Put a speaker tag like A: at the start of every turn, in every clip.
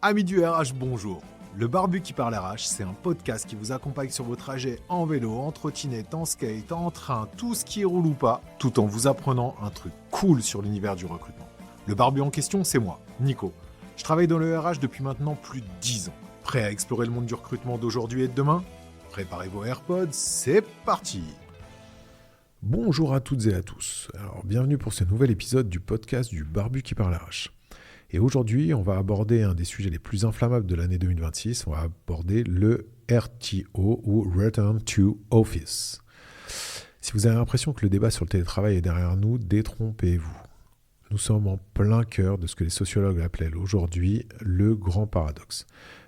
A: Amis du RH, bonjour. Le Barbu qui parle RH, c'est un podcast qui vous accompagne sur vos trajets en vélo, en trottinette, en skate, en train, tout ce qui roule ou pas, tout en vous apprenant un truc cool sur l'univers du recrutement. Le Barbu en question, c'est moi, Nico. Je travaille dans le RH depuis maintenant plus de 10 ans. Prêt à explorer le monde du recrutement d'aujourd'hui et de demain ? Préparez vos AirPods, c'est parti.
B: Bonjour à toutes et à tous. Alors, bienvenue pour ce nouvel épisode du podcast du Barbu qui parle RH. Et aujourd'hui, on va aborder un des sujets les plus inflammables de l'année 2026. On va aborder le RTO ou Return to Office. Si vous avez l'impression que le débat sur le télétravail est derrière nous, détrompez-vous. Nous sommes en plein cœur de ce que les sociologues appellent aujourd'hui le grand paradoxe.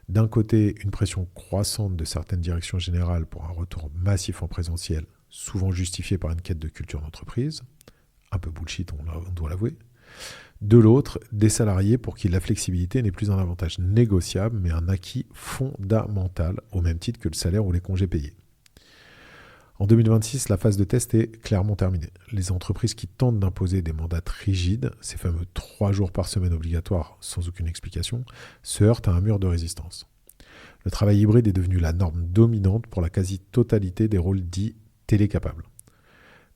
B: D'un côté, une pression croissante de certaines directions générales pour un retour massif en présentiel, souvent justifié par une quête de culture d'entreprise. Un peu bullshit, on doit l'avouer. De l'autre, des salariés pour qui la flexibilité n'est plus un avantage négociable, mais un acquis fondamental, au même titre que le salaire ou les congés payés. En 2026, la phase de test est clairement terminée. Les entreprises qui tentent d'imposer des mandats rigides, ces fameux 3 jours par semaine obligatoires sans aucune explication, se heurtent à un mur de résistance. Le travail hybride est devenu la norme dominante pour la quasi-totalité des rôles dits télécapables.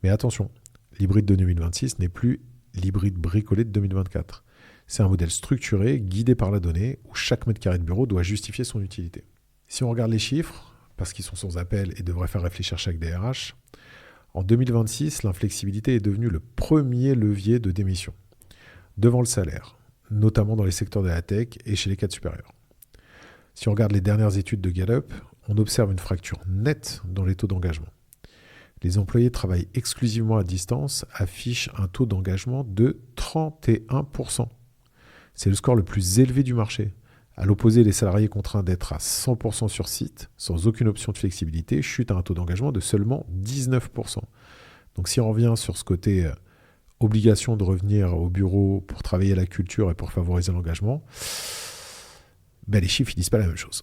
B: Mais attention, l'hybride de 2026 n'est plus l'hybride bricolé de 2024. C'est un modèle structuré, guidé par la donnée, où chaque mètre carré de bureau doit justifier son utilité. Si on regarde les chiffres, parce qu'ils sont sans appel et devraient faire réfléchir chaque DRH, en 2026, l'inflexibilité est devenue le premier levier de démission, devant le salaire, notamment dans les secteurs de la tech et chez les cadres supérieurs. Si on regarde les dernières études de Gallup, on observe une fracture nette dans les taux d'engagement. Les employés travaillent exclusivement à distance, affichent un taux d'engagement de 31%. C'est le score le plus élevé du marché. À l'opposé, les salariés contraints d'être à 100% sur site, sans aucune option de flexibilité, chutent à un taux d'engagement de seulement 19%. Donc si on revient sur ce côté obligation de revenir au bureau pour travailler la culture et pour favoriser l'engagement, les chiffres ne disent pas la même chose.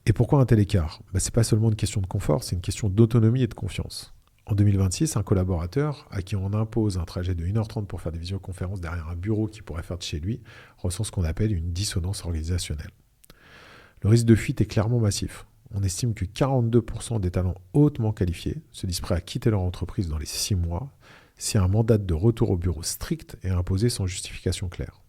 B: Et pourquoi un tel écart ? Ce n'est pas seulement une question de confort, c'est une question d'autonomie et de confiance. En 2026, un collaborateur à qui on impose un trajet de 1h30 pour faire des visioconférences derrière un bureau qu'il pourrait faire de chez lui ressent ce qu'on appelle une dissonance organisationnelle. Le risque de fuite est clairement massif. On estime que 42% des talents hautement qualifiés se disent prêts à quitter leur entreprise dans les 6 mois si un mandat de retour au bureau strict est imposé sans justification claire.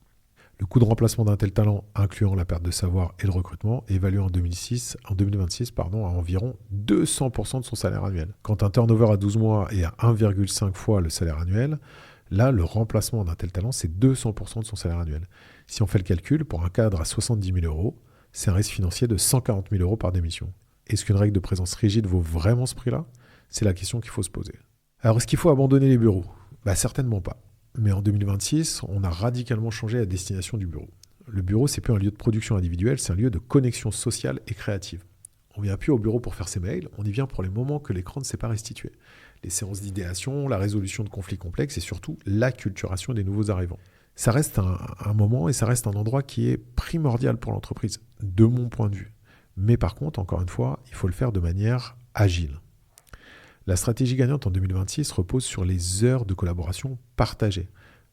B: Le coût de remplacement d'un tel talent, incluant la perte de savoir et le recrutement, est évalué en 2026 à environ 200% de son salaire annuel. Quand un turnover à 12 mois est à 1,5 fois le salaire annuel, là, le remplacement d'un tel talent, c'est 200% de son salaire annuel. Si on fait le calcul, pour un cadre à 70 000 euros, c'est un risque financier de 140 000 euros par démission. Est-ce qu'une règle de présence rigide vaut vraiment ce prix-là ? C'est la question qu'il faut se poser. Alors, est-ce qu'il faut abandonner les bureaux ? Certainement pas. Mais en 2026, on a radicalement changé la destination du bureau. Le bureau, c'est plus un lieu de production individuelle, c'est un lieu de connexion sociale et créative. On ne vient plus au bureau pour faire ses mails, on y vient pour les moments que l'écran ne sait pas restituer. Les séances d'idéation, la résolution de conflits complexes et surtout l'acculturation des nouveaux arrivants. Ça reste un moment et ça reste un endroit qui est primordial pour l'entreprise, de mon point de vue. Mais par contre, encore une fois, il faut le faire de manière agile. La stratégie gagnante en 2026 repose sur les heures de collaboration partagées.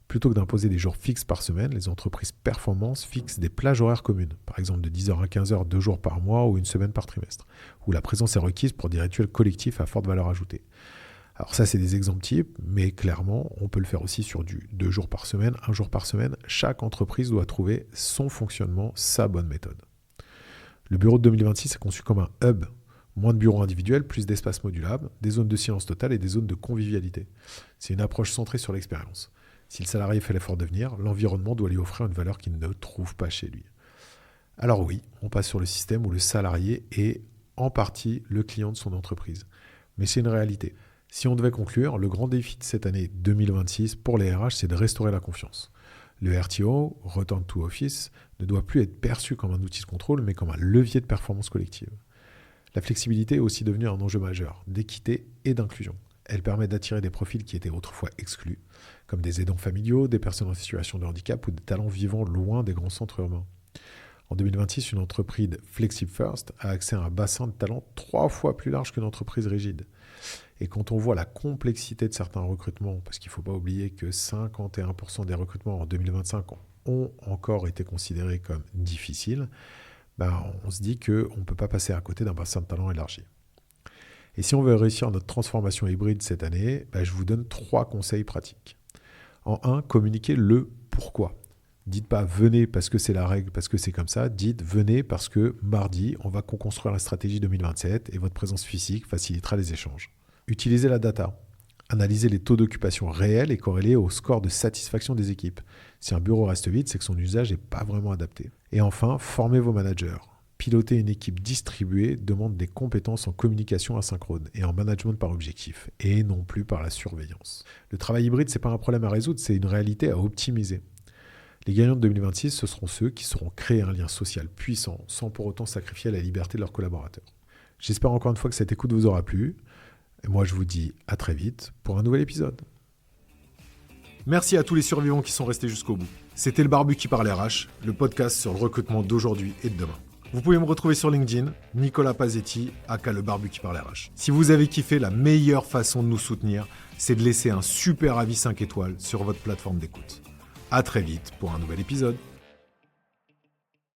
B: Plutôt que d'imposer des jours fixes par semaine, les entreprises performances fixent des plages horaires communes, par exemple de 10h à 15h 2 jours par mois ou une semaine par trimestre, où la présence est requise pour des rituels collectifs à forte valeur ajoutée. Alors ça, c'est des exemples types, mais clairement, on peut le faire aussi sur du 2 jours par semaine, 1 jour par semaine. Chaque entreprise doit trouver son fonctionnement, sa bonne méthode. Le bureau de 2026 est conçu comme un hub. Moins de bureaux individuels, plus d'espaces modulables, des zones de silence total et des zones de convivialité. C'est une approche centrée sur l'expérience. Si le salarié fait l'effort de venir, l'environnement doit lui offrir une valeur qu'il ne trouve pas chez lui. Alors oui, on passe sur le système où le salarié est en partie le client de son entreprise. Mais c'est une réalité. Si on devait conclure, le grand défi de cette année 2026 pour les RH, c'est de restaurer la confiance. Le RTO, Return to Office, ne doit plus être perçu comme un outil de contrôle, mais comme un levier de performance collective. La flexibilité est aussi devenue un enjeu majeur, d'équité et d'inclusion. Elle permet d'attirer des profils qui étaient autrefois exclus, comme des aidants familiaux, des personnes en situation de handicap ou des talents vivant loin des grands centres urbains. En 2026, une entreprise Flexible First a accès à un bassin de talents 3 fois plus large qu'une entreprise rigide. Et quand on voit la complexité de certains recrutements, parce qu'il ne faut pas oublier que 51% des recrutements en 2025 ont encore été considérés comme difficiles, on se dit qu'on ne peut pas passer à côté d'un bassin de talent élargi. Et si on veut réussir notre transformation hybride cette année, je vous donne 3 conseils pratiques. En 1, communiquez le pourquoi. Dites pas « venez parce que c'est la règle, parce que c'est comme ça ». Dites « venez parce que mardi, on va co-construire la stratégie 2027 et votre présence physique facilitera les échanges ». Utilisez la data. Analysez les taux d'occupation réels et corrélés au score de satisfaction des équipes. Si un bureau reste vide, c'est que son usage n'est pas vraiment adapté. Et enfin, formez vos managers. Piloter une équipe distribuée demande des compétences en communication asynchrone et en management par objectif, et non plus par la surveillance. Le travail hybride, ce n'est pas un problème à résoudre, c'est une réalité à optimiser. Les gagnants de 2026, ce seront ceux qui sauront créer un lien social puissant sans pour autant sacrifier la liberté de leurs collaborateurs. J'espère encore une fois que cette écoute vous aura plu. Et moi, je vous dis à très vite pour un nouvel épisode.
A: Merci à tous les survivants qui sont restés jusqu'au bout. C'était le Barbu qui parle RH, le podcast sur le recrutement d'aujourd'hui et de demain. Vous pouvez me retrouver sur LinkedIn, Nicolas Pazetti, aka le Barbu qui parle RH. Si vous avez kiffé, la meilleure façon de nous soutenir, c'est de laisser un super avis 5 étoiles sur votre plateforme d'écoute. À très vite pour un nouvel épisode.